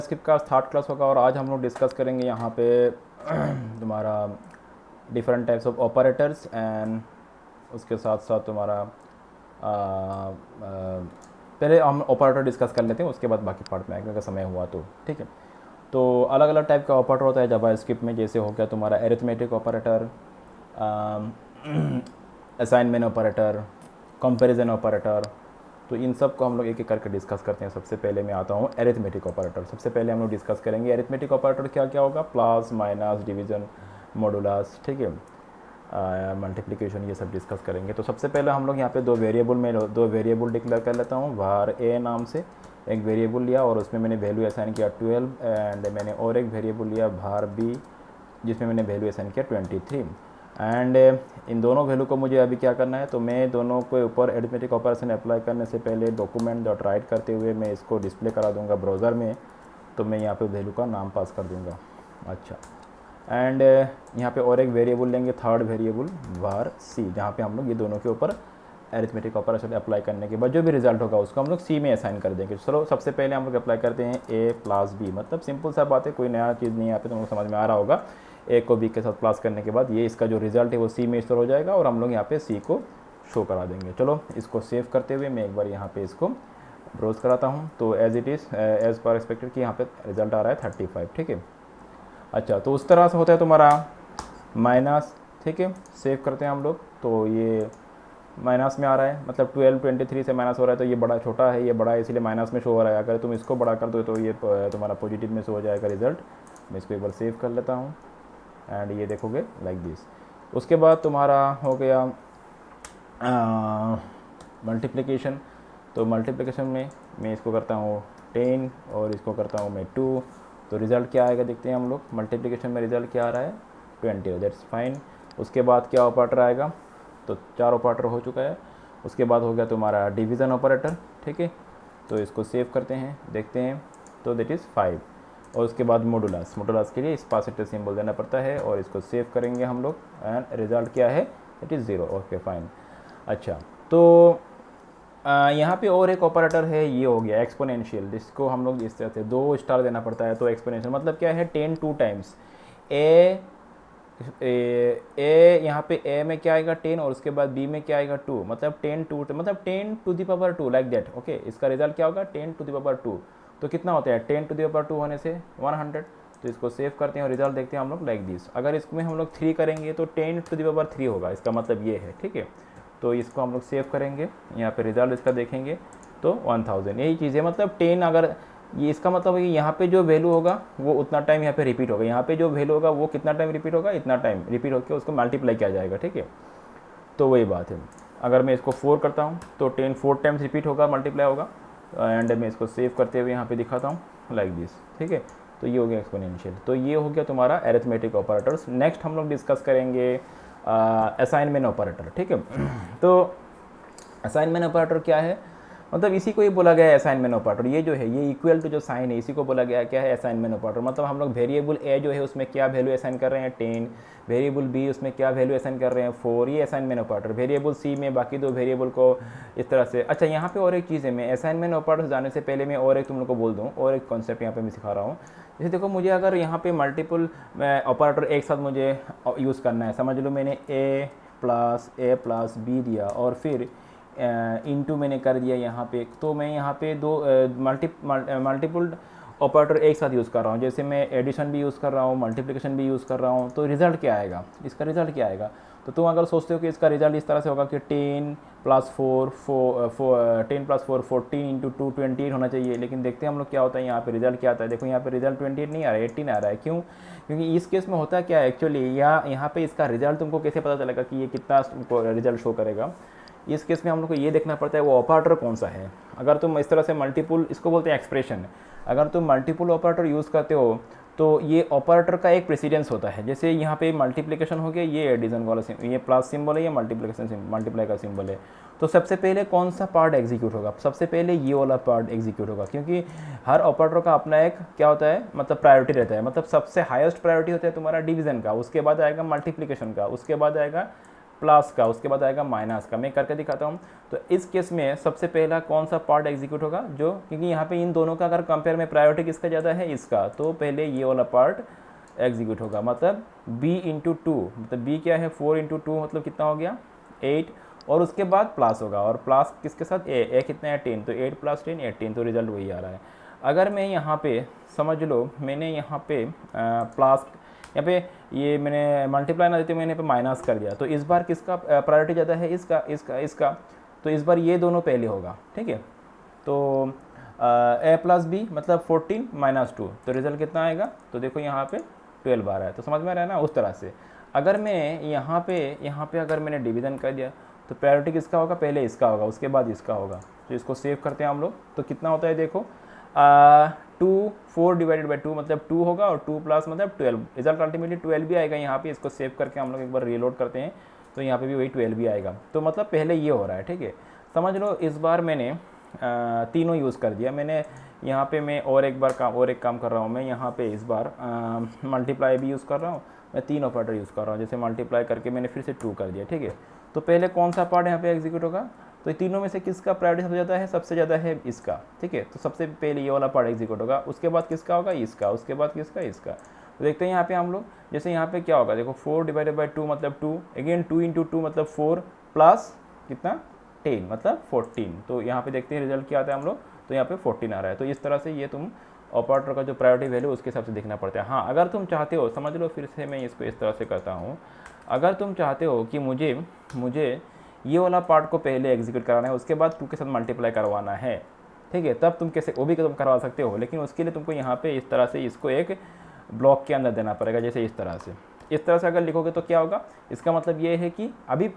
Skip का third class होगा और आज हम लोग डिस्कस करेंगे यहाँ पे तुम्हारा different types of operators and उसके साथ साथ तुम्हारा पहले हम ऑपरेटर डिस्कस कर लेते हैं, उसके बाद बाकी पार्ट में आएगा अगर समय हुआ तो। ठीक है, तो अलग अलग टाइप का ऑपरेटर होता है जावास्क्रिप्ट में, जैसे हो गया तुम्हारा arithmetic operator, assignment operator, comparison operator. तो इन सब को हम लोग एक एक करके डिस्कस करते हैं। सबसे पहले मैं आता हूँ एरिथमेटिक ऑपरेटर। सबसे पहले हम लोग डिस्कस करेंगे एरिथमेटिक ऑपरेटर क्या क्या होगा, प्लस माइनस डिवीजन मॉडुलस, ठीक है, मल्टीप्लिकेशन, ये सब डिस्कस करेंगे। तो सबसे पहले हम लोग यहाँ पे दो वेरिएबल डिक्लेयर कर लेता हूँ। var a नाम से एक वेरिएबल लिया और उसमें मैंने वैल्यू असाइन किया 12 एंड मैंने और एक वेरिएबल लिया var b जिसमें मैंने वैल्यू असाइन किया 23 एंड इन दोनों वैल्यू को मुझे अभी क्या करना है, तो मैं दोनों के ऊपर एरिथमेटिक ऑपरेशन अप्लाई करने से पहले डॉक्यूमेंट डॉट राइट करते हुए मैं इसको डिस्प्ले करा दूंगा ब्राउज़र में। तो मैं यहाँ पे वैल्यू का नाम पास कर दूंगा। अच्छा, एंड यहाँ पे और एक वेरिएबल लेंगे, थर्ड वेरिएबल var c, जहाँ पे हम लोग ये दोनों के ऊपर एरिथमेटिक ऑपरेशन अप्लाई करने के बाद जो भी रिजल्ट होगा उसको हम लोग c में असाइन कर देंगे। चलो सबसे पहले हम लोग अप्लाई करते हैं a प्लस b, मतलब सिंपल सा बात है, कोई नया चीज़ नहीं है यहाँ पे, तुम लोग समझ में आ रहा होगा। a को b के साथ प्लस करने के बाद ये इसका जो रिजल्ट है वो c में स्टोर हो जाएगा और हम लोग यहाँ पे c को शो करा देंगे। चलो इसको सेव करते हुए मैं एक बार यहाँ पे इसको ब्राउज कराता हूँ। तो as it is as per expected कि यहाँ पे रिजल्ट आ रहा है 35, ठीक है। अच्छा, तो उस तरह से होता है तुम्हारा माइनस, ठीक है, सेव करते हैं हम लोग। तो ये माइनस में आ रहा है, मतलब 12 23 से माइनस हो रहा है, तो ये बड़ा छोटा है, ये बड़ा है, इसलिए माइनस में शो हो रहा है। अगर तुम इसको बड़ा कर दो तो ये तुम्हारा पॉजिटिव में शो हो जाएगा रिजल्ट। मैं इसको एक बार सेव कर लेता हूँ एंड ये देखोगे लाइक दिस। उसके बाद तुम्हारा हो गया मल्टीप्लिकेशन। तो मल्टीप्लिकेशन में मैं इसको करता हूँ 10 और इसको करता हूँ मैं 2। तो रिज़ल्ट क्या आएगा देखते हैं हम लोग। मल्टीप्लिकेशन में रिज़ल्ट क्या आ रहा है 20, दैट्स फाइन। उसके बाद क्या ऑपरेटर आएगा, तो 4 ऑपरेटर हो चुका है। उसके बाद हो गया तुम्हारा डिवीज़न ऑपरेटर, ठीक है। तो इसको सेव करते हैं, देखते हैं, तो दैट इज़ 5। और उसके बाद मॉडुलस के लिए इस पॉजिटिव सिंबल देना पड़ता है और इसको सेव करेंगे हम लोग एंड रिज़ल्ट क्या है, दैट इज़ 0। Okay fine. अच्छा, तो यहाँ पे और एक ऑपरेटर है, ये हो गया एक्सपोनेंशियल, जिसको हम लोग इस तरह से 2 स्टार देना पड़ता है। तो एक्सपोनेंशियल मतलब क्या है, 10 2 टाइम्स ए यहाँ पे ए में क्या आएगा 10 और उसके बाद बी में क्या आएगा 2, मतलब 10 to the power 2 like that. Okay, इसका रिजल्ट क्या होगा 10 टू द पावर 2। तो कितना होता है 10 टू द पावर 2 होने से 100। तो इसको सेव करते हैं और रिजल्ट देखते हैं हम लोग लाइक दिस। अगर इसमें हम लोग 3 करेंगे तो 10 टू द पावर 3 होगा, इसका मतलब ये है, ठीक है। तो इसको हम लोग सेव करेंगे, यहाँ पे रिजल्ट इसका देखेंगे तो 1000। यही चीज़ है, मतलब 10 अगर ये इसका मतलब है कि यहाँ पे जो वैल्यू होगा वो उतना टाइम यहाँ पे रिपीट होगा, यहाँ पे जो वैल्यू होगा वो कितना टाइम रिपीट होगा, इतना टाइम रिपीट होकर उसको मल्टीप्लाई किया जाएगा, ठीक है। तो वही बात है। अगर मैं इसको 4 करता हूँ तो 10 4 टाइम्स रिपीट होगा, मल्टीप्लाई होगा। एंड मैं इसको सेव करते हुए यहाँ पे दिखाता हूँ लाइक दिस, ठीक है। तो ये हो गया एक्सपोनेंशियल। तो ये हो गया तुम्हारा एरिथमेटिक ऑपरेटर्स। नेक्स्ट हम लोग डिस्कस करेंगे असाइनमेंट ऑपरेटर, ठीक है। तो असाइनमेंट ऑपरेटर क्या है, मतलब इसी को ही बोला गया है असाइनमेंट ऑपरेटर। ये जो है ये इक्वल टू जो साइन है इसी को बोला गया क्या है, असाइनमेंट ऑपरेटर। मतलब हम लोग वेरिएबल ए जो है उसमें क्या वैल्यू असाइन कर रहे हैं 10, वेरिएबल बी उसमें क्या वैल्यू असाइन कर रहे हैं 4, ये असाइनमेंट ऑपरेटर। वेरिएबल सी में बाकी 2 वेरिएबल को इस तरह से। अच्छा, यहाँ पे और एक चीज़ है, मैं असाइनमेंट ऑपरेटर जाने से पहले मैं और एक तुम लोग को बोल दूँ, और एक कॉन्सेप्ट यहाँ पे मैं सिखा रहा हूँ। जैसे देखो, मुझे अगर यहाँ पे मल्टीपल ऑपरेटर एक साथ मुझे यूज़ करना है, समझ लो मैंने a प्लस b दिया और फिर इनटू मैंने कर दिया यहाँ पे, तो मैं यहाँ पे 2 मल्टीपल ऑपरेटर एक साथ यूज़ कर रहा हूँ। जैसे मैं एडिशन भी यूज़ कर रहा हूँ, मल्टीप्लिकेशन भी यूज़ कर रहा हूँ, तो रिज़ल्ट क्या आएगा, इसका रिज़ल्ट क्या आएगा। तो तुम अगर सोचते हो कि इसका रिज़ल्ट इस तरह से होगा कि 10 प्लस 4 14 इंटू 2 28 होना चाहिए, लेकिन देखते हैं हम लोग क्या होता है यहाँ पे रिजल्ट क्या आता है। देखो यहाँ पे रिजल्ट 28 नहीं आ रहा है, 18 आ रहा है। क्यों? क्योंकि इस केस में होता क्या है एक्चुअली, यहाँ पे इसका रिजल्ट तुमको कैसे पता चलेगा कि ये कितना रिजल्ट शो करेगा। इस केस में हम लोग को ये देखना पड़ता है वो ऑपरेटर कौन सा है। अगर तुम इस तरह से मल्टीपल, इसको बोलते हैं एक्सप्रेशन, अगर तुम मल्टीपल ऑपरेटर यूज़ करते हो तो ये ऑपरेटर का एक प्रेसिडेंस होता है। जैसे यहाँ पे मल्टीप्लिकेशन हो गया, ये एडिशन वाला ये प्लस सिंबल है, ये मल्टीप्लिकेशन मल्टीप्लाई का सिंबल है। तो सबसे पहले कौन सा पार्ट एग्जीक्यूट होगा, सबसे पहले ये वाला पार्ट एग्जीक्यूट होगा, क्योंकि हर ऑपरेटर का अपना एक क्या होता है, मतलब प्रायोरिटी रहता है। मतलब सबसे हाईएस्ट प्रायोरिटी होता है तुम्हारा डिवीजन का, उसके बाद आएगा मल्टीप्लिकेशन का, उसके बाद आएगा प्लस का, उसके बाद आएगा माइनस का। मैं करके दिखाता हूँ। तो इस केस में सबसे पहला कौन सा पार्ट एग्जीक्यूट होगा, जो क्योंकि यहाँ पे इन दोनों का अगर कंपेयर में प्रायोरिटी किसका ज़्यादा है, इसका, तो पहले ये वाला पार्ट एग्जीक्यूट होगा। मतलब b इंटू टू, मतलब b क्या है 4 इंटू टू, मतलब कितना हो गया 8, और उसके बाद प्लस होगा, और प्लस किसके साथ a कितना है 10, तो 8 प्लस 10 18, तो रिजल्ट वही आ रहा है। अगर मैं यहाँ पे समझ लो मैंने यहाँ पे प्लस, यहाँ पे ये मैंने मल्टीप्लाई ना देते मैंने पे माइनस कर दिया, तो इस बार किसका प्रायोरिटी ज़्यादा है, इसका, तो इस बार ये दोनों पहले होगा, ठीक है। तो a प्लस बी मतलब 14 माइनस 2, तो रिजल्ट कितना आएगा, तो देखो यहाँ पे 12 आ रहा है। तो समझ में आ रहा है ना, उस तरह से। अगर मैं यहाँ पे अगर मैंने डिवीज़न कर दिया, तो प्रायोरिटी किसका होगा, पहले इसका होगा, उसके बाद इसका होगा। तो इसको सेव करते हैं हम लोग, तो कितना होता है देखो 2 4 डिवाइडेड बाई 2 मतलब 2 होगा, और 2 प्लस मतलब 12, रिजल्ट अल्टीमेटली 12 भी आएगा यहाँ पे। इसको सेव करके हम लोग एक बार रीलोड करते हैं, तो यहाँ पे भी वही 12 भी आएगा। तो मतलब पहले ये हो रहा है, ठीक है। समझ लो इस बार मैंने तीनों यूज़ कर दिया मैंने। यहाँ पे मैं और एक काम कर रहा हूँ। मैं यहाँ पे इस बार मल्टीप्लाई भी यूज़ कर रहा हूँ, मैं 3 ऑपरेटर यूज़ कर रहा हूँ। जैसे मल्टीप्लाई करके मैंने फिर से 2 कर दिया, ठीक है। तो पहले कौन सा पार्ट यहाँ पे एग्जीक्यूट होगा, तो तीनों में से किसका प्रायोरिटी सबसे ज़्यादा है, सबसे ज़्यादा है इसका, ठीक है। तो सबसे पहले ये वाला पार्ट एग्जीक्यूट होगा, उसके बाद किसका होगा, इसका, उसके बाद किसका, इसका। तो देखते हैं यहाँ पे हम लोग, जैसे यहाँ पे क्या होगा देखो 4 डिवाइडेड बाई 2 मतलब 2, अगेन 2 इंटू 2 मतलब 4, प्लस कितना 10 मतलब 14। तो यहाँ पे देखते हैं रिजल्ट क्या आता है हम लोग, तो यहाँ पे 14 आ रहा है। तो इस तरह से ये तुम ऑपरेटर का जो प्रायोरिटी वैल्यू उसके हिसाब से देखना पड़ता है। हाँ, अगर तुम चाहते हो, समझ लो फिर से मैं इसको इस तरह से करता हूँ, अगर तुम चाहते हो कि मुझे ये वाला पार्ट को पहले एग्जीक्यूट कराना है, उसके बाद 2 के साथ मल्टीप्लाई करवाना है, ठीक है, तब तुम कैसे वो भी तुम करवा सकते हो। लेकिन उसके लिए तुमको यहाँ पे इस तरह से इसको एक ब्लॉक के अंदर देना पड़ेगा, जैसे इस तरह से अगर लिखोगे तो क्या होगा, इसका मतलब ये है कि अभी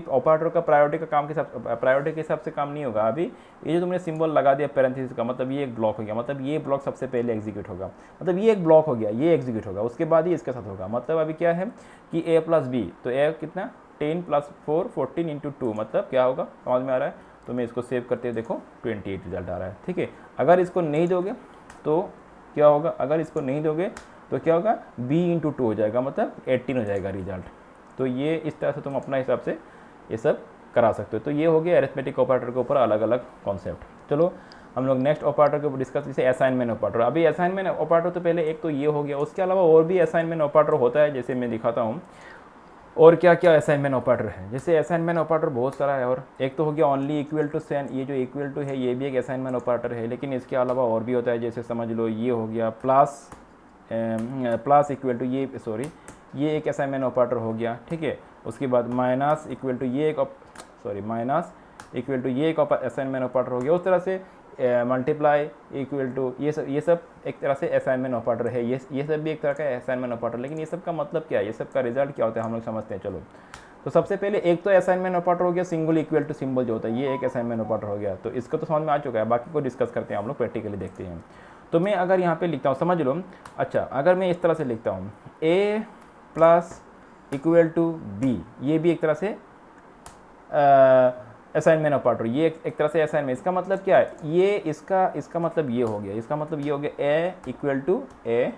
ऑपरेटर का प्रायोरिटी के हिसाब से काम नहीं होगा। अभी ये जो तुमने सिंबल लगा दिया पैरेंथेसिस का, मतलब ये एक ब्लॉक हो गया, मतलब ये ब्लॉक सबसे पहले एग्जीक्यूट होगा, मतलब ये एक ब्लॉक हो गया, ये एग्जीक्यूट होगा, उसके बाद ही इसके साथ होगा। मतलब अभी क्या है कि a प्लस बी, तो a कितना 10 प्लस 4 14 इंटू 2 मतलब क्या होगा, समझ में आ रहा है। तो मैं इसको सेव करते हुए देखो 28 रिजल्ट आ रहा है, ठीक है। अगर इसको नहीं दोगे तो क्या होगा, अगर इसको नहीं दोगे तो क्या होगा, b इंटू 2 हो जाएगा, मतलब 18 हो जाएगा रिजल्ट। तो ये इस तरह से तुम अपना हिसाब से ये सब करा सकते हो। तो ये हो गया अरिथमेटिक ऑपरेटर के ऊपर अलग अलग कॉन्सेप्ट। चलो हम लोग नेक्स्ट ऑपरेटर के ऊपर डिस्कस, जैसे असाइनमेंट ऑपरेटर। अभी असाइनमेंट ऑपरेटर तो पहले एक तो ये हो गया, उसके अलावा और भी असाइनमेंट ऑपरेटर होता है, जैसे मैं दिखाता हूँ और क्या क्या असाइनमेंट ऑपरेटर है। जैसे असाइनमेंट ऑपरेटर बहुत सारा है, और एक तो हो गया ओनली इक्वल टू सेन, ये जो इक्वल टू है ये भी एक असाइनमेंट ऑपरेटर है। लेकिन इसके अलावा और भी होता है, जैसे समझ लो ये हो गया प्लस इक्वल टू ये एक असाइनमेंट ऑपरेटर हो गया, ठीक है। उसके बाद माइनस इक्वल टू ये एक असाइनमेंट ऑपरेटर हो गया। उस तरह से मल्टीप्लाई इक्वल टू ये सब एक तरह से असाइनमेंट ऑपरेटर है। ये सब भी एक तरह का असाइनमेंट ऑपरेटर। लेकिन ये सब का मतलब क्या है, ये सब का रिजल्ट क्या होता है हम लोग समझते हैं। चलो, तो सबसे पहले एक तो असाइनमेंट ऑपरेटर हो गया सिंगल इक्वल टू सिंबल जो होता है, ये एक असाइनमेंट ऑपरेटर हो गया। तो इसका तो समझ में आ चुका है, बाकी को डिस्कस करते हैं हम लोग, प्रैक्टिकली देखते हैं। तो मैं अगर यहाँ पे लिखता हूँ, समझ लो, अच्छा अगर मैं इस तरह से लिखता हूँ a plus equal to B, ये भी एक तरह से असाइनमेंट ऑपरेटर, ये एक तरह से असाइनमेंट। इसका मतलब क्या है, ये इसका मतलब ये हो गया, इसका मतलब ये हो गया a equal to a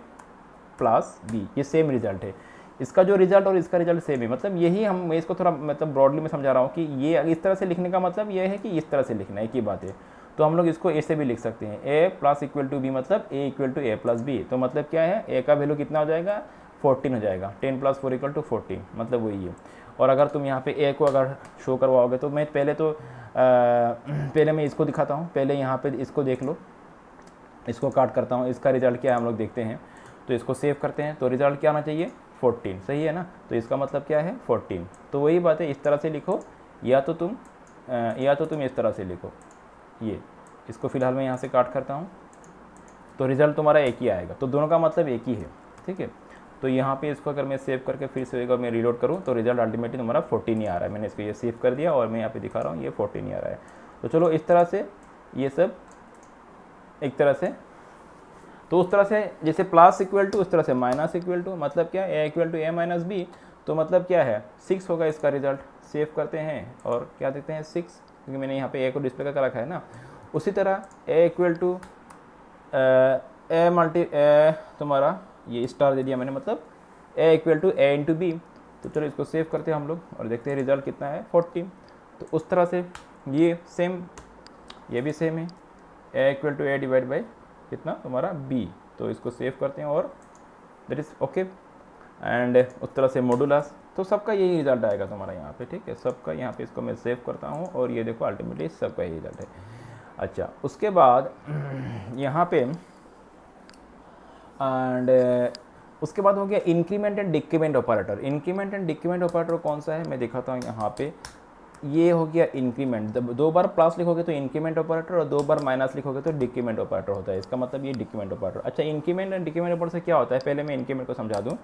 plus B, ये सेम रिजल्ट है। इसका जो रिजल्ट और इसका रिजल्ट सेम है, मतलब यही मैं इसको थोड़ा मतलब ब्रॉडली में समझा रहा हूँ कि ये इस तरह से लिखने का मतलब ये है कि इस तरह से लिखना है, एक ही बात है। तो हम लोग इसको ए से भी लिख सकते हैं, a plus equal to B मतलब a equal to a plus B. तो मतलब क्या है, a का वैल्यू कितना हो जाएगा 14 हो जाएगा, 10 प्लस 4 इक्वल टू 14, मतलब वही है। और अगर तुम यहाँ पे a को अगर शो करवाओगे तो मैं पहले मैं इसको दिखाता हूँ। पहले यहाँ पे इसको देख लो, इसको काट करता हूँ, इसका रिजल्ट क्या है हम लोग देखते हैं। तो इसको सेव करते हैं, तो रिजल्ट क्या आना चाहिए 14, सही है ना। तो इसका मतलब क्या है 14। तो वही बात है, इस तरह से लिखो, या तो तुम इस तरह से लिखो। ये इसको फिलहाल मैं यहाँ से काट करता हूँ, तो रिज़ल्ट तुम्हारा एक ही आएगा। तो दोनों का मतलब एक ही है, ठीक है। तो यहाँ पे इसको अगर मैं सेव करके फिर से अगर मैं रीलोड करूँ तो रिजल्ट अल्टीमेटली तुम्हारा 14 ही आ रहा है। मैंने इसको ये सेव कर दिया और मैं यहाँ पे दिखा रहा हूँ, ये 14 ही आ रहा है। तो चलो इस तरह से ये सब एक तरह से, तो उस तरह से जैसे प्लस इक्वल टू, उस तरह से माइनस इक्वल टू, मतलब क्या a equal to a minus B, तो मतलब क्या है 6 होगा इसका रिजल्ट। सेव करते हैं और क्या देते हैं 6, क्योंकि मैंने यहाँ पे a को डिस्प्ले कर रखा है ना। उसी तरह a इक्वल टू तुम्हारा ये स्टार दे दिया मैंने, मतलब a equal to a into B, तो चलो इसको सेव करते हैं हम लोग और देखते हैं रिजल्ट कितना है 40। तो उस तरह से ये सेम, ये भी सेम है, A equal to A divide by कितना तुम्हारा बी। तो इसको सेव करते हैं और दैट इज़ ओके। एंड उस तरह से मॉडुलस, तो सबका यही रिजल्ट आएगा तुम्हारा यहाँ पे, ठीक है, सबका यहाँ पे इसको मैं सेव करता हूँ और ये देखो अल्टीमेटली सबका यही रिजल्ट है। अच्छा, उसके बाद यहाँ पे एंड उसके बाद हो गया increment and decrement operator. Increment and decrement operator कौन सा है मैं दिखाता हूँ यहाँ पे। ये हो गया इंक्रीमेंट, जब 2 बार प्लस लिखोगे तो इंक्रीमेंट ऑपरेटर और 2 बार माइनस लिखोगे तो डिक्रीमेंट ऑपरेटर होता है। इसका मतलब ये डिक्रीमेंट ऑपरेटर। अच्छा, इंक्रीमेंट एंड डिक्रीमेंट ऑपरेटर से क्या होता है, पहले मैं इंक्रीमेंट को समझा दूँ।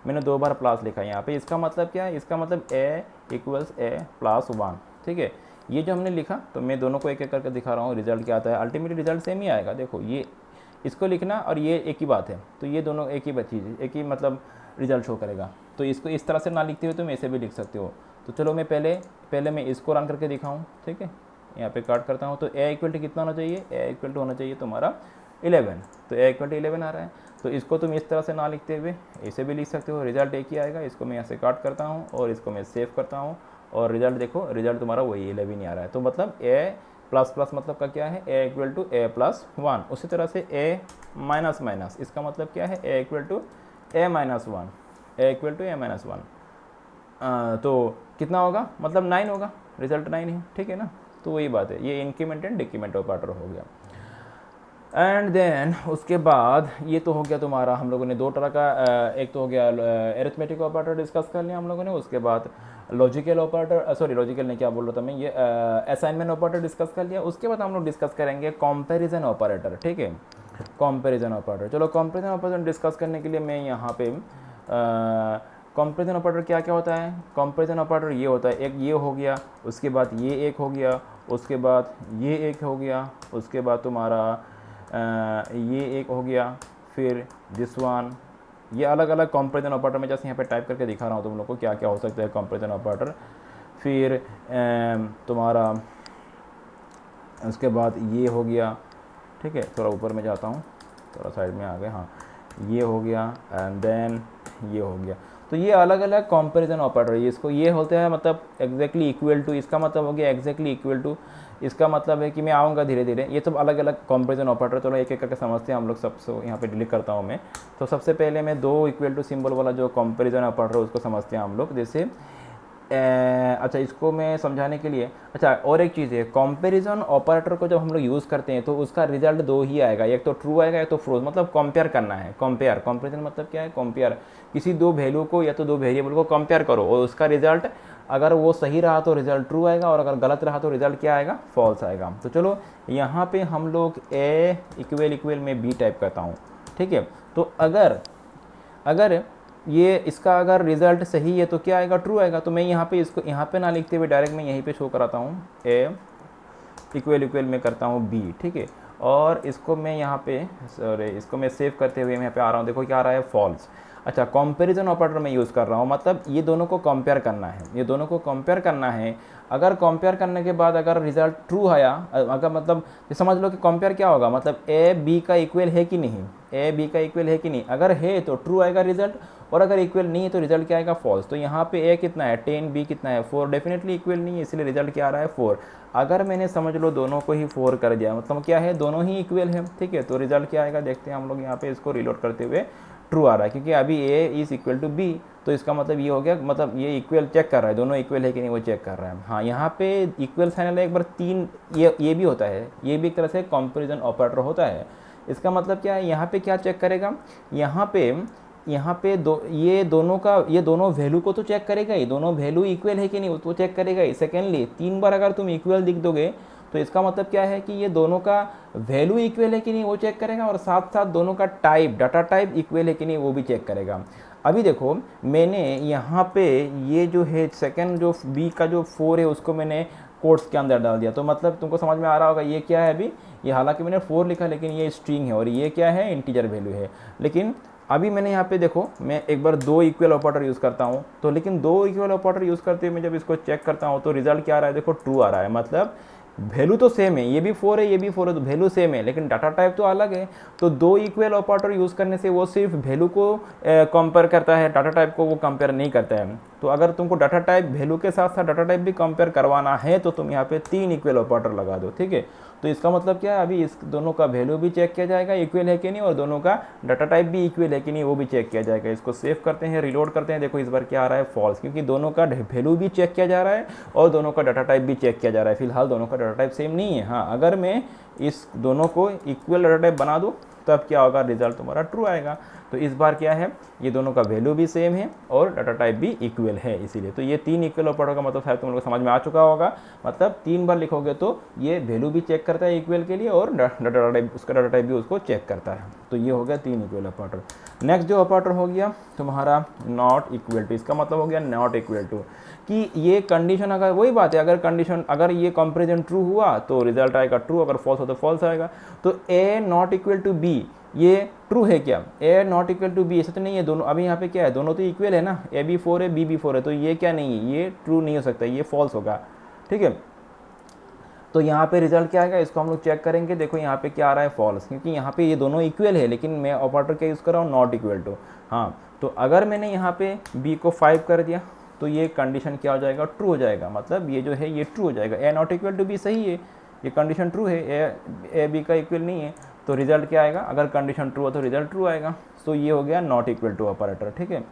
मैंने 2 बार प्लस लिखा है यहाँ पे, इसका मतलब क्या है, इसका मतलब ए इक्वल्स ए प्लस 1, ठीक है। ये जो हमने लिखा, तो मैं दोनों को एक एक करके दिखा रहा हूँ, रिजल्ट क्या आता है, अल्टीमेटली रिजल्ट सेम ही आएगा। देखो ये इसको लिखना और ये एक ही बात है, तो ये दोनों एक ही चीज़ है, एक ही मतलब रिजल्ट शो करेगा। तो इसको इस तरह से ना लिखते हुए तुम ऐसे भी लिख सकते हो। तो चलो मैं पहले मैं इसको रन करके दिखाऊं, ठीक है। यहाँ पे काट करता हूँ, तो ए इक्वल टू कितना होना चाहिए, ए इक्वल टू होना चाहिए तुम्हारा 11। तो ए इक्वल टू 11 आ रहा है। तो इसको तुम इस तरह से ना लिखते हुए ऐसे भी लिख सकते हो, रिजल्ट एक ही आएगा। इसको मैं यहाँ से काट करता हूँ और इसको मैं सेव करता हूँ और रिजल्ट देखो, रिजल्ट तुम्हारा वही 11 ही आ रहा है। तो मतलब ए प्लस प्लस मतलब का क्या है, A equal to A plus 1। उसी तरह से ए माइनस माइनस, इसका मतलब क्या है, A equal to A minus 1, A equal to A minus 1। तो कितना होगा, मतलब 9 होगा, रिजल्ट 9 है, ठीक है ना। तो वही बात है, ये इंक्रीमेंट एंड डिक्रीमेंट ऑपरेटर हो गया। एंड देन उसके बाद ये तो हो गया तुम्हारा, हम लोगों ने 2 तरह का, एक तो हो गया एरिथमेटिक ऑपरेटर डिस्कस कर लिया हम लोगों ने। उसके बाद लॉजिकल ऑपरेटर, सॉरी लॉजिकल नहीं, क्या बोल रहा था मैं, ये असाइनमेंट ऑपरेटर डिस्कस कर लिया। उसके बाद हम लोग डिस्कस करेंगे कंपैरिजन ऑपरेटर, ठीक है, कंपैरिजन ऑपरेटर। चलो कंपैरिजन ऑपरेटर डिस्कस करने के लिए मैं यहाँ पे कंपैरिजन ऑपरेटर क्या क्या होता है। कंपैरिजन ऑपरेटर ये होता है, एक ये हो गया, उसके बाद ये एक हो गया, उसके बाद ये एक हो गया, उसके बाद तुम्हारा ये एक हो गया, फिर दिस वन। ये अलग अलग कंपैरिजन ऑपरेटर मैं जैसे यहाँ पे टाइप करके दिखा रहा हूँ तुम लोग को क्या क्या हो सकता है कंपैरिजन ऑपरेटर। फिर तुम्हारा उसके बाद ये हो गया, ठीक है, थोड़ा ऊपर में जाता हूँ, थोड़ा साइड में आ गए, हाँ ये हो गया एंड देन ये हो गया। तो ये अलग अलग कंपैरिजन ऑपरेटर, ये इसको ये होते हैं मतलब एग्जैक्टली इक्वल टू, इसका मतलब हो गया एग्जैक्टली इक्वल टू, इसका मतलब है कि मैं आऊँगा धीरे धीरे। ये सब अलग अलग कंपैरिजन ऑपरेटर, चलो एक एक करके समझते हैं हम लोग। सबसे यहाँ पे डिलीट करता हूँ मैं। तो सबसे पहले मैं 2 इक्वल टू सिंबल वाला जो कंपैरिजन ऑपरेटर है उसको समझते हैं हम लोग। जैसे अच्छा, इसको मैं समझाने के लिए, अच्छा और एक चीज़ है, कंपैरिजन ऑपरेटर को जब हम लोग यूज़ करते हैं तो उसका रिजल्ट 2 ही आएगा, एक तो ट्रू आएगा, एक तो फ्रोज, मतलब कंपेयर करना है। कंपेयर, कंपैरिजन मतलब क्या है, कंपेयर, किसी 2 वैल्यू को या तो 2 वेरिएबल को कंपेयर करो और उसका रिजल्ट अगर वो सही रहा तो रिजल्ट ट्रू आएगा और अगर गलत रहा तो रिजल्ट क्या आएगा, फॉल्स आएगा। तो चलो यहाँ पे हम लोग ए इक्वल में बी टाइप करता हूँ, ठीक है। तो अगर ये इसका अगर रिजल्ट सही है तो क्या आएगा, ट्रू आएगा। तो मैं यहाँ पे इसको यहाँ पे ना लिखते हुए डायरेक्ट मैं यहीं पे शो कराता हूँ, ए इक्वल में करता हूँ बी, ठीक है। और इसको मैं यहाँ पे, सॉरी इसको मैं सेव करते हुए मैं यहाँ पे आ रहा हूँ, देखो क्या आ रहा है, फॉल्स। अच्छा, कंपैरिजन ऑपरेटर मैं यूज़ कर रहा हूँ, मतलब ये दोनों को कंपेयर करना है, ये दोनों को कंपेयर करना है। अगर कंपेयर करने के बाद अगर रिजल्ट ट्रू आया, अगर मतलब समझ लो कि कंपेयर क्या होगा, मतलब ए बी का इक्वल है कि नहीं, ए बी का इक्वल है कि नहीं, अगर है तो ट्रू आएगा रिजल्ट, और अगर इक्वल नहीं है तो रिजल्ट क्या आएगा, फॉल्स। तो यहाँ पे ए कितना है 10, बी कितना है 4, डेफिनेटली इक्वल नहीं है, इसलिए रिजल्ट क्या आ रहा है 4। अगर मैंने समझ लो दोनों को ही 4 कर दिया, मतलब क्या है, दोनों ही इक्वल है, ठीक है। तो रिजल्ट क्या आएगा देखते हैं हम लोग, यहाँ पे इसको रिलोड करते हुए ट्रू आ रहा है, क्योंकि अभी A is equal to B, तो इसका मतलब ये हो गया, मतलब ये इक्वल चेक कर रहा है, दोनों इक्वल है कि नहीं वो चेक कर रहा है। हाँ, यहाँ पे इक्वल साइन एक बार 3 ये भी होता है, ये भी एक तरह से कंपैरिजन ऑपरेटर होता है। इसका मतलब क्या है, यहाँ पे क्या चेक करेगा, यहाँ पे ये दोनों वैल्यू को तो चेक करेगा ही, दोनों वैल्यू इक्वल है कि नहीं वो चेक करेगा ही। सेकेंडली 3 बार अगर तुम इक्वल लिख दोगे तो इसका मतलब क्या है कि ये दोनों का वैल्यू इक्वल है कि नहीं वो चेक करेगा, और साथ साथ दोनों का टाइप, डाटा टाइप इक्वल है कि नहीं वो भी चेक करेगा। अभी देखो मैंने यहाँ पे ये जो है सेकंड जो बी का जो 4 है उसको मैंने कोट्स के अंदर डाल दिया, तो मतलब तुमको समझ में आ रहा होगा ये क्या है। अभी ये हालांकि मैंने 4 लिखा, लेकिन ये स्ट्रिंग है और ये क्या है, इंटीजर वैल्यू है। लेकिन अभी मैंने यहाँ पे देखो, मैं एक बार 2 इक्वल ऑपरेटर यूज़ करता हूँ, तो लेकिन 2 इक्वल ऑपरेटर यूज़ करते हुए मैं जब इसको चेक करता हूँ तो रिजल्ट क्या आ रहा है, देखो ट्रू आ रहा है। मतलब वैल्यू तो सेम है, ये भी 4 है ये भी 4 है, तो वैल्यू सेम है, लेकिन डाटा टाइप तो अलग है। तो दो इक्वल ऑपरेटर यूज़ करने से वो सिर्फ वैल्यू को कंपेयर करता है, डाटा टाइप को वो कंपेयर नहीं करता है। तो अगर तुमको डाटा टाइप वैल्यू के साथ साथ डाटा टाइप भी कंपेयर करवाना है तो तुम यहाँ पे 3 इक्वल ऑपरेटर लगा दो, ठीक है। तो इसका मतलब क्या है, अभी इस दोनों का वैल्यू भी चेक किया जाएगा इक्वल है कि नहीं, और दोनों का डाटा टाइप भी इक्वल है कि नहीं वो भी चेक किया जाएगा। इसको सेव करते हैं, रिलोड करते हैं, देखो इस बार क्या आ रहा है, फॉल्स, क्योंकि दोनों का वैल्यू भी चेक किया जा रहा है और दोनों का डाटा टाइप भी चेक किया जा रहा है। फिलहाल दोनों का डाटा टाइप सेम नहीं है। हाँ, अगर मैं इस दोनों को इक्वल डाटा टाइप बना दूँ तब क्या होगा, रिजल्ट तुम्हारा ट्रू आएगा। तो इस बार क्या है, ये दोनों का वैल्यू भी सेम है और डाटा टाइप भी इक्वल है, इसीलिए। तो ये 3 इक्वल ऑपरेटर का मतलब शायद तुम लोग को समझ में आ चुका होगा। मतलब 3 बार लिखोगे तो ये वैल्यू भी चेक करता है इक्वल के लिए और डाटा टाइप, उसका डाटा टाइप भी उसको चेक करता है। तो ये हो गया 3 इक्वल ऑपरेटर। नेक्स्ट जो ऑपरेटर हो गया तुम्हारा नॉट इक्वल टू। इसका मतलब हो गया नॉट इक्वल टू कि ये कंडीशन, अगर वही बात है, अगर कंडीशन, अगर ये कंपेरिजन ट्रू हुआ तो रिजल्ट आएगा ट्रू, अगर फॉल्स हो तो फॉल्स आएगा। तो ए नॉट इक्वल टू बी, ये ट्रू है क्या, ए नॉट इक्वल टू बी, ऐसा तो नहीं है। दोनों अभी यहाँ पे क्या है, दोनों तो इक्वल है ना, ए भी 4 है बी भी 4 है, तो ये क्या नहीं है, ये ट्रू नहीं हो सकता, ये फॉल्स होगा, ठीक है। तो यहाँ पे रिजल्ट क्या आएगा, इसको हम लोग चेक करेंगे। देखो यहाँ पे क्या आ रहा है, फॉल्स, क्योंकि यहाँ पे ये दोनों इक्वल है, लेकिन मैं ऑपरेटर क्या यूज़ कर रहा हूँ, नॉट इक्वल टू। हाँ, तो अगर मैंने यहाँ पे बी को 5 कर दिया तो ये कंडीशन क्या हो जाएगा, ट्रू हो जाएगा। मतलब ये जो है ये ट्रू हो जाएगा, ए नॉट इक्वल टू बी सही है, ये कंडीशन ट्रू है, ए बी का इक्वल नहीं है, तो रिजल्ट क्या आएगा, अगर कंडीशन ट्रू हो तो रिजल्ट ट्रू आएगा। तो ये हो गया नॉट इक्वल टू ऑपरेटर, ठीक है।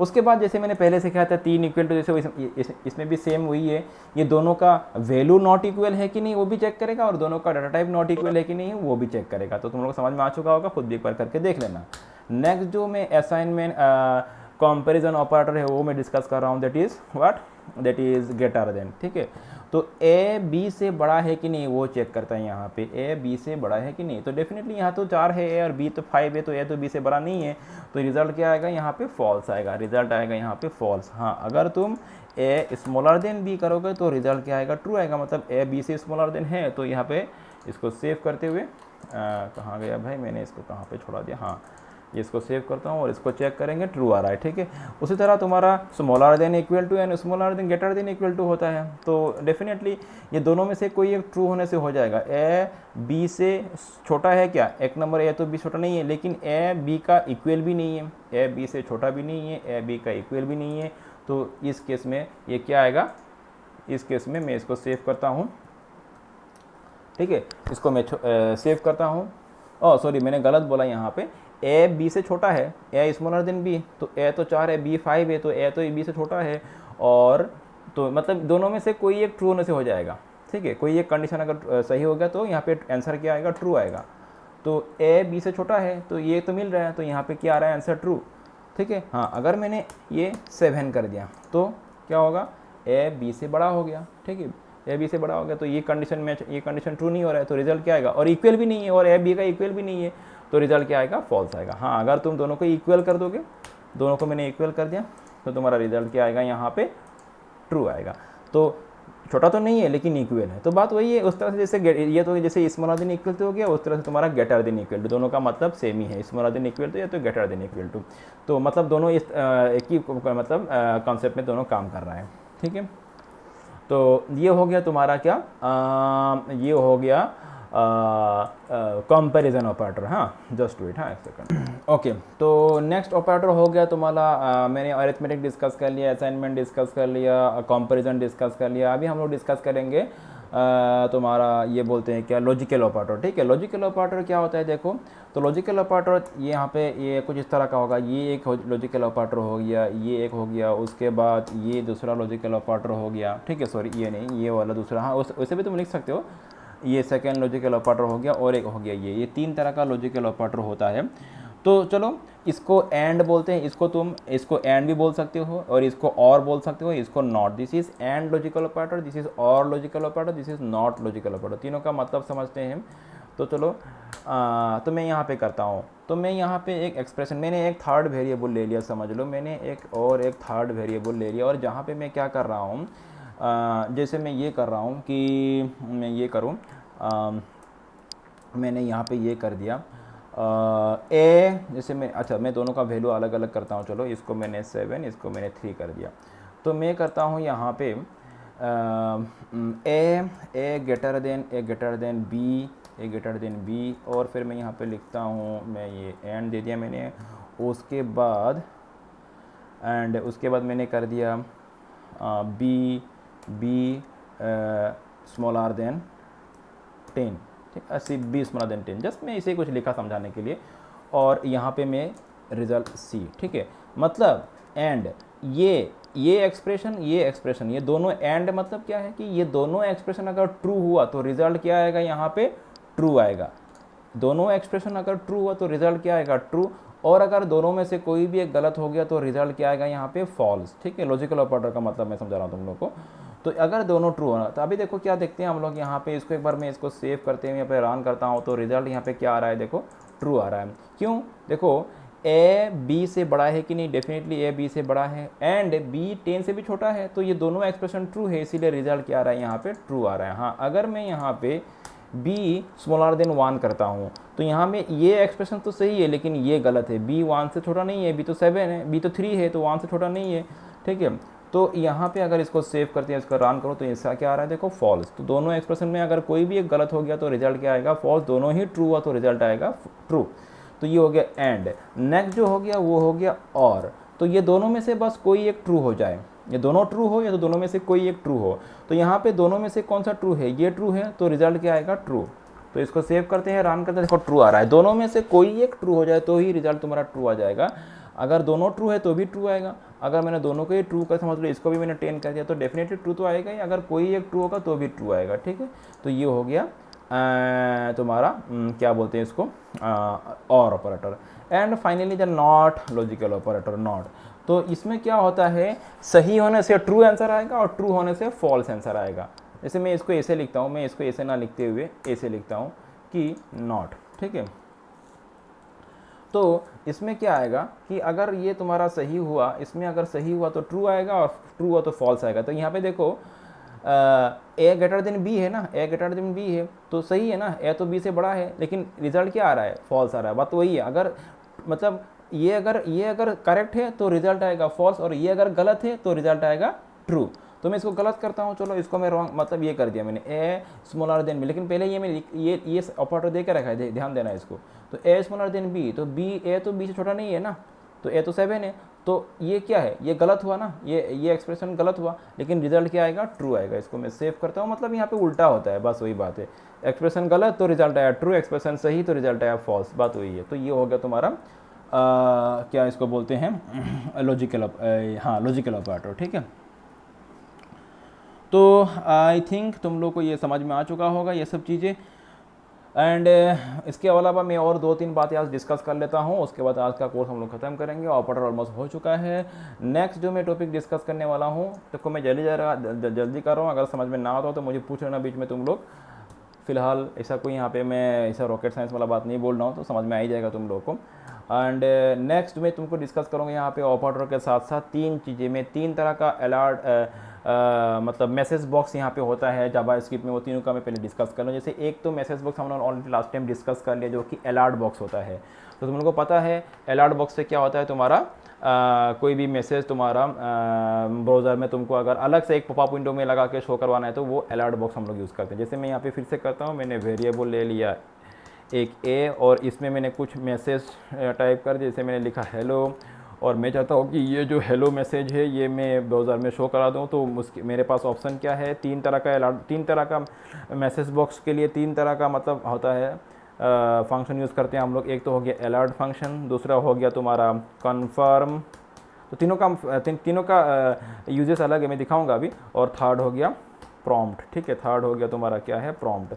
उसके बाद जैसे मैंने पहले सिखाया था 3 इक्वल टू, जैसे इसमें भी सेम वही है, ये दोनों का वैल्यू नॉट इक्वल है कि नहीं वो भी चेक करेगा और दोनों का डाटा टाइप नॉट इक्वल है कि नहीं वो भी चेक करेगा। तो तुम लोग समझ में आ चुका होगा, खुद भी एक बार करके देख लेना। नेक्स्ट जो मैं असाइनमेंट कंपैरिजन ऑपरेटर है वो मैं डिस्कस कर रहा हूँ, that is what, that is greater than, ठीक है। तो ए बी से बड़ा है कि नहीं वो चेक करता है यहाँ पे, ए बी से बड़ा है कि नहीं। तो डेफिनेटली यहाँ तो 4 है ए और बी तो 5 है, तो ए तो बी से बड़ा नहीं है, तो रिजल्ट क्या आएगा यहाँ पे, फॉल्स आएगा, रिजल्ट आएगा यहाँ पे फॉल्स। हाँ, अगर तुम ए स्मॉलर देन बी करोगे तो रिजल्ट क्या आएगा, ट्रू आएगा, मतलब ए बी से स्मॉलर देन है। तो यहाँ पे इसको सेव करते हुए कहाँ गया भाई, मैंने इसको कहाँ पे छोड़ा दिया, हाँ ये इसको सेव करता हूँ और इसको चेक करेंगे, ट्रू आ रहा है, ठीक है। उसी तरह तुम्हारा smaller than equal to and smaller than greater than equal to होता है, तो डेफिनेटली ये दोनों में से कोई एक ट्रू होने से हो जाएगा। ए बी से छोटा है क्या, एक नंबर, ए तो बी छोटा नहीं है, लेकिन ए बी का इक्वल भी नहीं है, ए बी से छोटा भी नहीं है, ए बी का इक्वल भी नहीं है। तो इस केस में ये क्या आएगा, इस केस में मैं इसको सेव करता हूँ, ठीक है, इसको मैं सेव करता हूँ। ओह सॉरी, मैंने गलत बोला, यहाँ पे ए बी से छोटा है, ए स्मॉलर देन बी, तो ए तो 4 है बी 5 है, तो ए तो बी से छोटा है, और तो मतलब दोनों में से कोई एक ट्रू होने से हो जाएगा, ठीक है। कोई एक कंडीशन अगर सही हो गया तो यहाँ पे आंसर क्या आएगा, ट्रू आएगा। तो ए बी से छोटा है तो ये तो मिल रहा है, तो यहाँ पे क्या आ रहा है, आंसर ट्रू, ठीक है। हाँ, अगर मैंने ये 7 कर दिया तो क्या होगा, ए बी से बड़ा हो गया, ठीक है, ए बी से बड़ा हो गया, तो ये कंडीशन मैच, ये कंडीशन ट्रू नहीं हो रहा है, तो रिजल्ट क्या आएगा, और इक्वल भी नहीं है, और ए बी का इक्वल भी नहीं है, तो रिजल्ट क्या आएगा, फॉल्स आएगा। हाँ, अगर तुम दोनों को इक्वल कर दोगे, दोनों को मैंने इक्वल कर दिया, तो तुम्हारा रिजल्ट क्या आएगा, यहाँ पे ट्रू आएगा। तो छोटा तो नहीं है लेकिन इक्वल है, तो बात वही है। उस तरह से जैसे ये तो जैसे स्मॉलर देन इक्वल टू हो गया, उस तरह से तुम्हारा ग्रेटर देन इक्वल टू, दोनों का मतलब सेम ही है, स्मॉलर देन इक्वल टू या तो ग्रेटर देन इक्वल टू। तो मतलब दोनों इस एक ही मतलब कॉन्सेप्ट में दोनों काम कर रहा है, ठीक है। तो ये हो गया तुम्हारा क्या, ये हो गया कंपैरिजन ऑपरेटर। हाँ, जस्ट वेट, हाँ एक सेकंड। ओके, तो नेक्स्ट ऑपरेटर हो गया तुम्हारा, मैंने अरिथमेटिक डिस्कस कर लिया, असाइनमेंट डिस्कस कर लिया, कंपैरिजन डिस्कस कर लिया। अभी हम लोग डिस्कस करेंगे तुम्हारा ये बोलते हैं क्या, लॉजिकल ऑपरेटर, ठीक है। लॉजिकल ऑपरेटर क्या होता है, देखो तो लॉजिकल ऑपरेटर ये यहाँ पे ये कुछ इस तरह का होगा, ये एक लॉजिकल ऑपरेटर हो गया, ये एक हो गया, उसके बाद ये दूसरा लॉजिकल ऑपरेटर हो गया, ठीक है। सॉरी ये नहीं, ये वाला दूसरा, हाँ वैसे भी तुम लिख सकते हो, ये सेकेंड लॉजिकल ऑपरेटर हो गया, और एक हो गया ये 3 तरह का लॉजिकल ऑपरेटर होता है। तो चलो इसको एंड बोलते हैं, इसको तुम इसको एंड भी बोल सकते हो और इसको और बोल सकते हो, इसको not. This is and logical operator, this is or logical operator, this is not logical operator. तीनों का मतलब समझते हैं। तो चलो तो मैं यहाँ पे करता हूँ, तो मैं यहाँ पे एक एक्सप्रेशन, मैंने एक थर्ड वेरिएबल ले लिया, समझ लो मैंने एक थर्ड वेरिएबल ले लिया, और जहाँ पे मैं क्या कर रहा हूँ, जैसे मैं ये कर रहा हूँ कि मैं ये करूँ, मैंने यहाँ पे ये कर दिया ए, जैसे मैं, अच्छा मैं दोनों का वैल्यू अलग अलग करता हूँ। चलो इसको मैंने 7, इसको मैंने 3 कर दिया। तो मैं करता हूँ यहाँ पे ए ग्रेटर देन बी, और फिर मैं यहाँ पे लिखता हूँ, मैं ये एंड दे दिया मैंने, उसके बाद मैंने कर दिया बी स्मॉलर देन 10, ठीक है, बी स्मॉलर देन 10, जस्ट मैं इसे कुछ लिखा समझाने के लिए, और यहाँ पे मैं रिजल्ट सी, ठीक है। मतलब एंड ये एक्सप्रेशन ये दोनों, एंड मतलब क्या है कि ये दोनों एक्सप्रेशन अगर ट्रू हुआ तो रिजल्ट क्या आएगा यहाँ पे, ट्रू आएगा। दोनों एक्सप्रेशन अगर ट्रू हुआ तो रिजल्ट क्या आएगा, ट्रू, और अगर दोनों में से कोई भी एक गलत हो गया तो रिजल्ट क्या आएगा यहाँ पे, फॉल्स, ठीक है। लॉजिकल ऑपरेटर का मतलब मैं समझा रहा हूँ तुम लोग को। तो अगर दोनों ट्रू होना, तो अभी देखो क्या देखते हैं हम लोग यहाँ पे, इसको एक बार मैं इसको सेव करते हुए यहाँ पे रन करता हूँ, तो रिजल्ट यहाँ पे क्या आ रहा है, देखो ट्रू आ रहा है। क्यों, देखो ए बी से बड़ा है कि नहीं, डेफिनेटली ए बी से बड़ा है, एंड बी 10 से भी छोटा है, तो ये दोनों एक्सप्रेशन ट्रू है, इसीलिए रिजल्ट क्या आ रहा है यहाँ पे, ट्रू आ रहा है। हाँ, अगर मैं यहाँ पे बी स्मॉलर देन 1 करता हूँ तो यहाँ में ये एक्सप्रेशन तो सही है लेकिन ये गलत है, बी 1 से छोटा नहीं है, बी तो 7 है, बी तो 3 है, तो 1 से छोटा नहीं है, ठीक है। तो यहाँ पे अगर इसको सेव करते हैं, इसको रन करो, तो इसका क्या आ रहा है, देखो फॉल्स। तो दोनों एक्सप्रेशन में अगर कोई भी एक गलत हो गया तो रिजल्ट क्या आएगा, फॉल्स। दोनों ही ट्रू हुआ तो रिजल्ट आएगा ट्रू। तो ये हो गया एंड। नेक्स्ट जो हो गया वो हो गया और। तो ये दोनों में से बस कोई एक ट्रू हो जाए, ये दोनों ट्रू हो या तो दोनों में से कोई एक ट्रू हो। तो यहाँ पे दोनों में से कौन सा ट्रू है, ये ट्रू है, तो रिजल्ट क्या आएगा, ट्रू। तो इसको सेव करते हैं, रन करते हैं, देखो ट्रू आ रहा है। दोनों में से कोई एक ट्रू हो जाए तो ही रिजल्ट तुम्हारा ट्रू आ जाएगा। अगर दोनों ट्रू है तो भी ट्रू आएगा। अगर मैंने दोनों को ही ट्रू कर, समझ लो इसको भी मैंने 10 कर दिया, तो डेफिनेटली ट्रू तो आएगा ही। अगर कोई एक ट्रू होगा तो भी ट्रू आएगा, ठीक है। तो ये हो गया तुम्हारा क्या बोलते हैं इसको, और operator. And finally the not logical operator, not. तो इसमें क्या होता है, सही होने से ट्रू आंसर आएगा और ट्रू होने से फॉल्स आंसर आएगा। जैसे मैं इसको ऐसे लिखता हूँ, मैं इसको ऐसे ना लिखते हुए ऐसे लिखता हूँ कि नॉट, ठीक है। तो इसमें क्या आएगा कि अगर ये तुम्हारा सही हुआ, इसमें अगर सही हुआ तो ट्रू आएगा और ट्रू हुआ तो फॉल्स आएगा। तो यहाँ पे देखो ए ग्रेटर देन बी है ना, ए ग्रेटर देन बी है तो सही है ना, ए तो बी से बड़ा है, लेकिन रिजल्ट क्या आ रहा है, फॉल्स आ रहा है। बात तो वही है। अगर मतलब ये अगर करेक्ट है तो रिजल्ट आएगा फॉल्स, और ये अगर गलत है तो रिजल्ट आएगा ट्रू। तो मैं इसको गलत करता हूँ, चलो इसको मैं रॉन्ग, मतलब ये कर दिया मैंने, ए स्मॉलर देन बी, लेकिन पहले ये मैंने ये ऑपरेटर दे के रखा है, ध्यान देना इसको। तो ए स्मॉलर देन बी, तो बी, ए तो बी से छोटा नहीं है ना, तो ए तो 7 है, तो ये क्या है, ये गलत हुआ ना, ये एक्सप्रेशन गलत हुआ, लेकिन रिजल्ट क्या आएगा, ट्रू आएगा। इसको मैं सेव करता हूँ, मतलब यहाँ पे उल्टा होता है, बस वही बात है। एक्सप्रेशन गलत तो रिजल्ट आया ट्रू, एक्सप्रेशन सही तो रिजल्ट आया फॉल्स, बात वही है। तो ये हो गया तुम्हारा क्या इसको बोलते हैं, लॉजिकल ऑपरेटर, ठीक है। तो आई थिंक तुम लोग को ये समझ में आ चुका होगा ये सब चीज़ें। एंड इसके अलावा मैं और 2-3 बातें आज डिस्कस कर लेता हूँ, उसके बाद आज का कोर्स हम लोग ख़त्म करेंगे। ऑपरेटर ऑलमोस्ट हो चुका है। नेक्स्ट जो मैं टॉपिक डिस्कस करने वाला हूँ, देखो मैं जल्दी कर रहा हूँ, अगर समझ में ना आता हो तो मुझे पूछ लेना बीच में तुम लोग। फिलहाल ऐसा कोई यहाँ पे मैं ऐसा रॉकेट साइंस वाला बात नहीं बोल रहा हूँ, तो समझ में आ ही जाएगा तुम लोग को। एंड नेक्स्ट मैं तुमको डिस्कस करूँगा यहाँ पे ऑपरेटर के साथ साथ 3 चीज़ें में, 3 तरह का अलर्ट मतलब मैसेज बॉक्स यहाँ पे होता है जावास्क्रिप्ट में, वो तीनों का मैं पहले डिस्कस कर लूँ। जैसे एक तो मैसेज बॉक्स हमने ऑलरेडी लास्ट टाइम डिस्कस कर लिया, जो कि अलर्ट बॉक्स होता है। तो तुम लोगों को पता है अलर्ट बॉक्स से क्या होता है, तुम्हारा कोई भी मैसेज तुम्हारा ब्राउज़र में तुमको अगर अलग से एक पॉपअप विंडो में लगा के शो करवाना है तो वो अलर्ट बॉक्स हम लोग यूज़ करते हैं। जैसे मैं यहाँ पे फिर से करता हूँ, मैंने वेरिएबल ले लिया एक ए, और इसमें मैंने कुछ मैसेज टाइप कर दिया। जैसे मैंने लिखा हेलो, और मैं चाहता हूँ कि ये जो हेलो मैसेज है ये मैं ब्राउज़र में शो करा दूँ। तो उसके मेरे पास ऑप्शन क्या है, 3 तरह का अलर्ट, 3 तरह का मैसेज बॉक्स के लिए 3 तरह का मतलब होता है फंक्शन यूज़ करते हैं हम लोग। एक तो हो गया अलर्ट फंक्शन, दूसरा हो गया तुम्हारा कन्फर्म, तो तीनों का यूजेस अलग है, मैं दिखाऊंगा अभी। और थर्ड हो गया प्रॉम्प्ट, ठीक है। थर्ड हो गया तुम्हारा क्या है, प्रॉम्प्ट।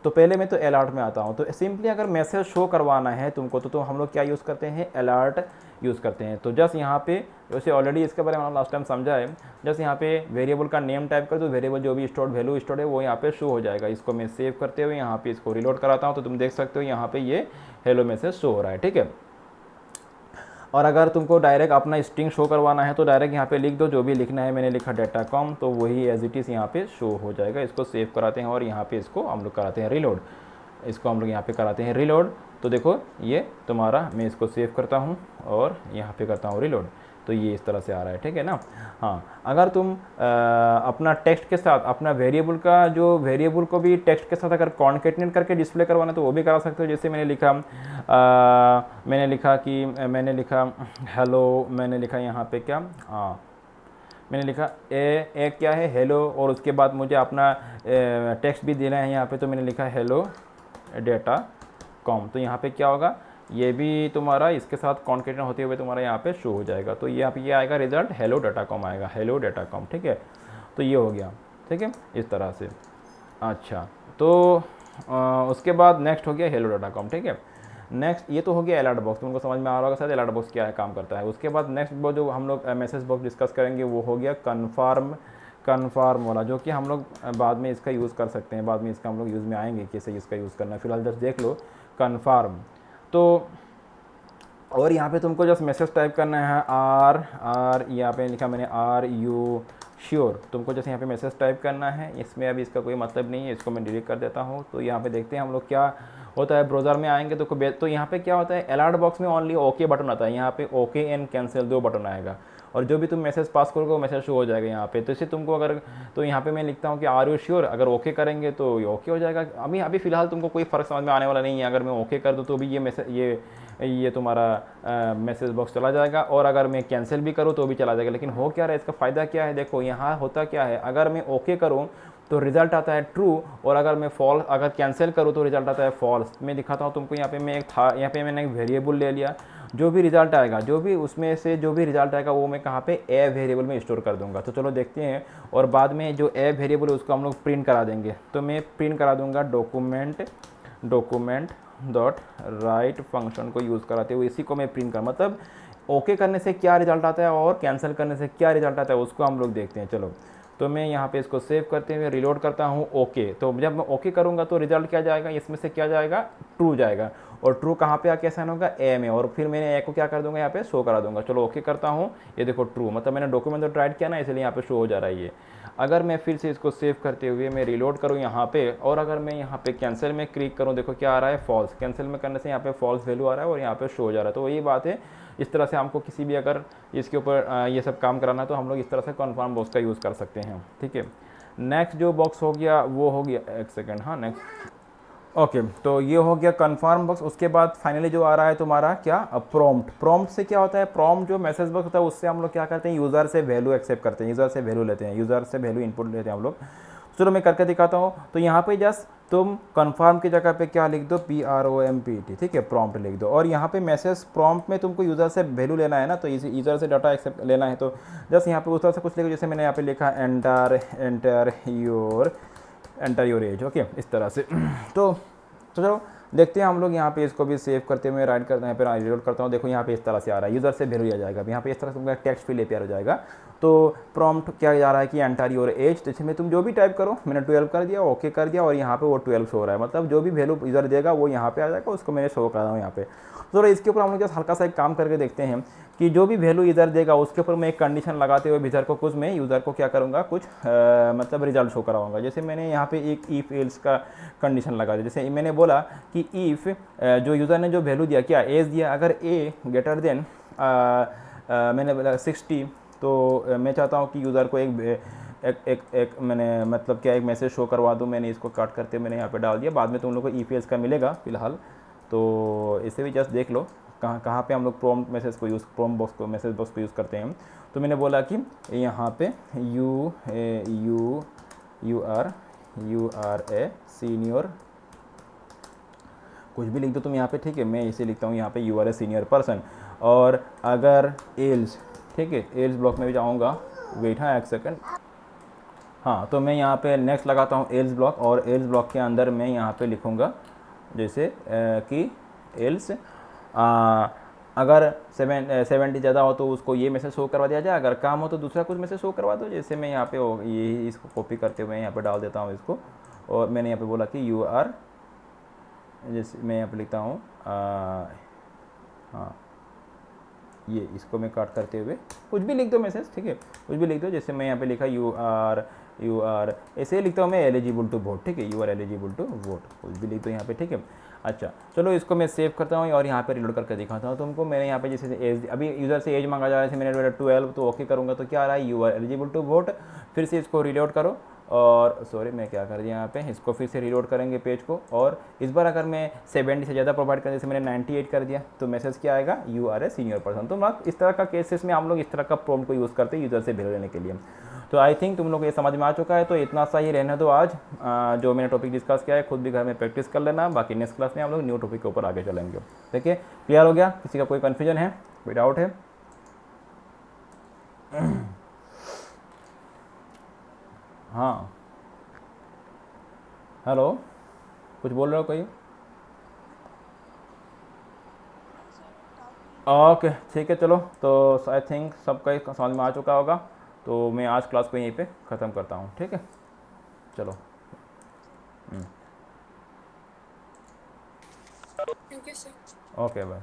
तो पहले मैं तो अलर्ट में आता हूँ। तो सिंपली अगर मैसेज शो करवाना है तुमको तो हम लोग क्या यूज़ करते हैं, अलर्ट यूज़ करते हैं। तो जस्ट यहाँ पे वैसे ऑलरेडी इसके बारे में हम लास्ट टाइम समझा है, जस्ट यहाँ पे वेरिएबल का नेम टाइप कर दो, वेरिएबल जो भी स्टोर्ड वैल्यू स्टोर्ड है वो यहाँ पे शो हो जाएगा। इसको मैं सेव करते हुए यहाँ पे इसको रिलोड कराता हूँ, तो तुम देख सकते हो यहाँ पे ये हेलो मैसेज शो हो रहा है, ठीक है। और अगर तुमको डायरेक्ट अपना स्ट्रिंग शो करवाना है तो डायरेक्ट यहाँ पे लिख दो जो भी लिखना है। मैंने लिखा डाटा कॉम, तो वही एज इट इज़ यहाँ पे शो हो जाएगा। इसको सेव कराते हैं और यहाँ पे इसको हम लोग कराते हैं रिलोड। इसको हम लोग यहाँ पे कराते हैं रिलोड। तो देखो ये तुम्हारा, मैं इसको सेव करता हूँ और यहाँ पे करता हूँ रिलोड। तो ये इस तरह से आ रहा है, ठीक है ना। हाँ, अगर तुम अपना टेक्स्ट के साथ अपना वेरिएबल का जो वेरिएबल को भी टेक्स्ट के साथ अगर कॉन्केटनेट करके डिस्प्ले करवाना तो वो भी करा सकते हो। जैसे मैंने लिखा हेलो, मैंने लिखा यहाँ पे क्या, हाँ मैंने लिखा ए क्या है हेलो, और उसके बाद मुझे अपना टेक्स्ट भी देना है यहाँ पे, तो मैंने लिखा हेलो डेटा कॉम। तो यहाँ पे क्या होगा, ये भी तुम्हारा इसके साथ कॉन्केटनेट होते हुए तुम्हारा यहाँ पे शो हो जाएगा। तो यहाँ पे ये आएगा रिजल्ट हेलो डाटा कॉम आएगा, हेलो डाटा कॉम, ठीक है। तो ये हो गया, ठीक है, इस तरह से। अच्छा, तो उसके बाद नेक्स्ट हो गया हेलो डाटा कॉम, ठीक है। नेक्स्ट ये तो हो गया अलर्ट बॉक्स, तुमको समझ में आ रहा होगा शायद अलर्ट बॉक्स क्या है, काम करता है। उसके बाद नेक्स्ट वो जो हम लोग मैसेज बॉक्स डिस्कस करेंगे वो हो गया कन्फर्म वाला, जो कि हम लोग बाद में इसका यूज़ कर सकते हैं, बाद में इसका हम लोग यूज़ में आएंगे कैसे इसका यूज़ करना है। फिलहाल जस्ट देख लो कन्फर्म। तो और यहाँ पे तुमको जस्ट मैसेज टाइप करना है आर यहाँ पे लिखा मैंने आर यू श्योर, तुमको जैसे यहाँ पे मैसेज टाइप करना है। इसमें अभी इसका कोई मतलब नहीं है, इसको मैं डिलीट कर देता हूँ। तो यहाँ पे देखते हैं हम लोग क्या होता है, ब्राउज़र में आएंगे तो यहाँ पे क्या होता है, अलर्ट बॉक्स में ओनली ओके बटन आता है, यहाँ पे ओके एंड कैंसिल 2 बटन आएगा, और जो भी तुम मैसेज पास करोगे वो मैसेज शो हो जाएगा यहाँ पे। तो इसे तुमको अगर, तो यहाँ पे मैं लिखता हूँ कि आर यू श्योर, अगर ओके करेंगे तो ये ओके हो जाएगा। अभी फिलहाल तुमको कोई फ़र्क समझ में आने वाला नहीं है। अगर मैं ओके कर दूँ तो भी ये मैसेज ये तुम्हारा मैसेज बॉक्स चला जाएगा, और अगर मैं कैंसिल भी करूँ तो भी चला जाएगा। लेकिन हो क्या रहा है, इसका फ़ायदा क्या है, देखो यहाँ होता क्या है, अगर मैं ओके करूँ तो रिजल्ट आता है ट्रू, और अगर मैं अगर कैंसिल करूँ तो रिजल्ट आता है फॉल्स। मैं दिखाता हूँ तुमको, यहाँ पे यहाँ पे मैंने एक वेरिएबल ले लिया, जो भी रिजल्ट आएगा, जो भी उसमें से जो भी रिजल्ट आएगा वो मैं कहाँ पे ए वेरिएबल में स्टोर कर दूंगा। तो चलो देखते हैं, और बाद में जो ए वेरिएबल है उसको हम लोग प्रिंट करा देंगे। तो मैं प्रिंट करा दूंगा डॉक्यूमेंट डॉट राइट फंक्शन को यूज़ कराते हुए इसी को मैं प्रिंट कर, मतलब ओके करने से क्या रिजल्ट आता है और कैंसिल करने से क्या रिजल्ट आता है उसको हम लोग देखते हैं। चलो, तो मैं यहाँ पे इसको सेव करते हुए रिलोड करता हूँ ओके। तो जब मैं ओके करूँगा तो रिजल्ट क्या जाएगा, इसमें से क्या जाएगा, ट्रू जाएगा, और ट्रू कहाँ पे आके साइन होगा, ए में, और फिर मैंने ए को क्या कर दूंगा, यहाँ पे शो करा दूंगा। चलो ओके करता हूँ, ये देखो ट्रू, मतलब मैंने डॉक्यूमेंट तो राइट किया ना, इसलिए यहाँ पे शो हो जा रहा है ये। अगर मैं फिर से इसको सेव करते हुए मैं रिलोड करूँ यहाँ पे, और अगर मैं यहाँ पे कैंसिल में क्लिक करूँ, देखो क्या आ रहा है, फॉल्स। कैंसिल में करने से यहाँ पे फॉल्स वैल्यू आ रहा है और यहाँ पे शो हो जा रहा है। तो यही बात है, इस तरह से हमको किसी भी अगर इसके ऊपर ये सब काम कराना है तो हम लोग इस तरह से कन्फर्म बॉक्स का यूज़ कर सकते हैं, ठीक है। नेक्स्ट जो बॉक्स हो गया वो हो गया, एक सेकेंड, हाँ नेक्स्ट, ओके तो ये हो गया कन्फर्म बॉक्स। उसके बाद फाइनली जो आ रहा है तुम्हारा क्या, प्रॉम्प्ट से क्या होता है, प्रॉम्प्ट जो मैसेज बॉक्स होता है उससे हम लोग क्या करते हैं, यूज़र से वैल्यू एक्सेप्ट करते हैं, यूज़र से वैल्यू लेते हैं, यूज़र से वैल्यू इनपुट लेते हैं हम लोग। चलो मैं करके दिखाता हूँ। तो यहाँ पे जस्ट तुम कन्फर्म की जगह पे क्या लिख दो, PROMPT, ठीक है, प्रॉम्प्ट लिख दो। और यहाँ पे मैसेज प्रॉम्प्ट में तुमको यूज़र से वैल्यू लेना है ना, तो यूज़र से डाटा एक्सेप्ट लेना है, तो जस्ट यहाँ पे उस तरह से कुछ लिखो, जैसे मैंने यहाँ पे लिखा एंटर योर एज, ओके, इस तरह से। तो चलो देखते हैं हम लोग यहाँ पे इसको भी सेव करते हुए राइट करते हैं, फिर रिलोड करता हूँ। देखो यहाँ पे इस तरह से आ रहा है, यूज़र से वैल्यू लिया जाएगा। यहाँ पे इस तरह से टेक्स्ट फील्ड API हो जाएगा। तो प्रॉम्प्ट क्या जा रहा है कि एंटर योर एज, तो इसमें तुम जो भी टाइप करो, मैंने 12 कर दिया, ओके कर दिया, और यहाँ पे वो 12 शो हो रहा है, मतलब जो भी वैल्यू यूज़र देगा वो यहाँ पे आ जाएगा, उसको मैंने शो कर रहा हूँ यहाँ पे। तो इसके ऊपर हम लोग हल्का सा एक काम करके देखते हैं कि जो भी वैल्यू यूज़र देगा उसके ऊपर मैं एक कंडीशन लगाते हुए यूज़र को कुछ मैं यूज़र को क्या करूँगा, कुछ मतलब रिजल्ट शो कराऊंगा। जैसे मैंने यहाँ पे एक इफ़ एल्स का कंडीशन लगा दिया। जैसे मैंने बोला कि इफ़ जो यूज़र ने जो वैल्यू दिया, क्या एज दिया, अगर ए ग्रेटर देन मैंने बोला 60, तो मैं चाहता हूँ कि यूज़र को एक मैंने मतलब क्या एक मैसेज शो करवा दूँ। मैंने इसको काट करते मैंने यहाँ पे डाल दिया, बाद में तुम लोग को इफ़ एल्स का मिलेगा फिलहाल। तो इसे भी जस्ट देख लो कहाँ पे हम लोग प्रॉम्प्ट मैसेज को मैसेज बॉक्स को यूज़ करते हैं। तो मैंने बोला कि यहाँ पे यू आर ए सीनियर, कुछ भी लिख दो तुम यहाँ पे, ठीक है। मैं इसे लिखता हूँ यहाँ पे you are a senior person, और अगर एल्स, ठीक है, एल्स ब्लॉक में भी जाऊँगा, वेट हाँ एक सेकंड, हाँ तो मैं यहाँ पे नेक्स्ट लगाता हूँ एल्स ब्लॉक, और एल्स ब्लॉक के अंदर मैं यहाँ पे लिखूँगा जैसे कि एल्स अगर 70 ज़्यादा हो तो उसको ये मैसेज शो करवा दिया जाए, अगर कम हो तो दूसरा कुछ मैसेज शो करवा दो। जैसे मैं यहाँ पे ये इसको कॉपी करते हुए यहाँ पे डाल देता हूँ इसको, और मैंने यहाँ पे बोला कि यू आर, जैसे मैं यहाँ पे लिखता हूँ हाँ ये इसको मैं काट करते हुए कुछ भी लिख दो मैसेज, ठीक है, कुछ भी लिख दो। जैसे मैं यहाँ पे लिखा यू आर ऐसे ही लिखता हूँ मैं एलिजिबल टू वोट, ठीक है, you are eligible to vote, कुछ भी लिख दो यहाँ पे, ठीक है। अच्छा चलो इसको मैं सेव करता हूँ और यहाँ पे रिलोड करके दिखाता हूँ तुमको। मैंने यहाँ पे जैसे एज, अभी यूज़र से एज मांगा जा रहा है, मैंने 12 तो ओके करूँगा तो क्या आ रहा है, you are eligible to vote. फिर से इसको रिलोड करो और सॉरी मैं क्या कर दिया यहाँ पे, इसको फिर से रिलोड करेंगे पेज को। और इस बार अगर मैं 70 से ज़्यादा प्रोवाइड कर, जैसे मैंने 98 कर दिया, तो मैसेज क्या आएगा, you are a senior person. तो मतलब इस तरह का केसेस में हम लोग इस तरह का प्रॉम्प्ट को यूज़ करते हैं यूज़र से भेज लेने के लिए। तो आई थिंक तुम लोग को ये समझ में आ चुका है। तो इतना सा ही रहने दो आज, जो मैंने टॉपिक डिस्कस किया है खुद भी घर में प्रैक्टिस कर लेना। बाकी नेक्स्ट क्लास में हम लोग न्यू टॉपिक के ऊपर आगे चलेंगे। ठीक है, क्लियर हो गया? किसी का कोई कन्फ्यूजन है, कोई डाउट है? हाँ हेलो, कुछ बोल रहे हो कोई? ओके ठीक है चलो, तो आई थिंक सबका ही समझ में आ चुका होगा। तो मैं आज क्लास को यहीं पे ख़त्म करता हूँ। ठीक है चलो। Thank you sir. Okay bye.